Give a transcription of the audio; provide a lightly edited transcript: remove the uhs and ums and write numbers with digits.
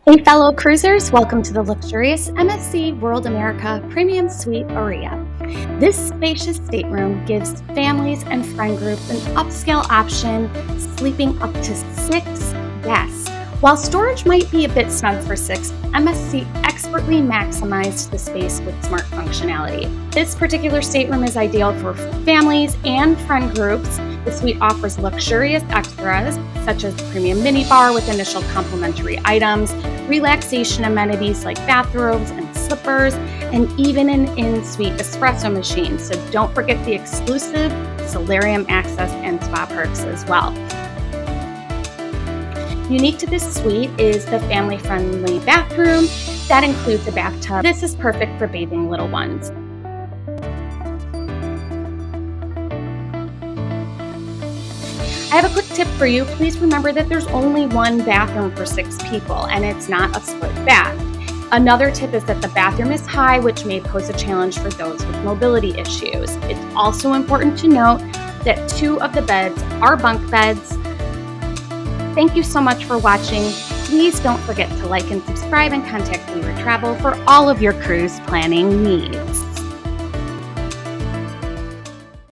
Hey fellow cruisers, welcome to the luxurious MSC World America Premium Suite Aurea. This spacious stateroom gives families and friend groups an upscale option, sleeping up to 6 guests. While storage might be a bit snug for 6, MSC expertly maximized the space with smart functionality. This particular stateroom is ideal for families and friend groups. The suite offers luxurious extras such as the premium minibar with initial complimentary items, relaxation amenities like bathrobes and slippers, and even an in-suite espresso machine. So don't forget the exclusive solarium access and spa perks as well. Unique to this suite is the family-friendly bathroom that includes a bathtub. This is perfect for bathing little ones. I have a quick tip for you. Please remember that there's only one bathroom for 6 people, and it's not a split bath. Another tip is that the bathroom is high, which may pose a challenge for those with mobility issues. It's also important to note that 2 of the beds are bunk beds. Thank you so much for watching. Please don't forget to like and subscribe and contact Leader Travel for all of your cruise planning needs.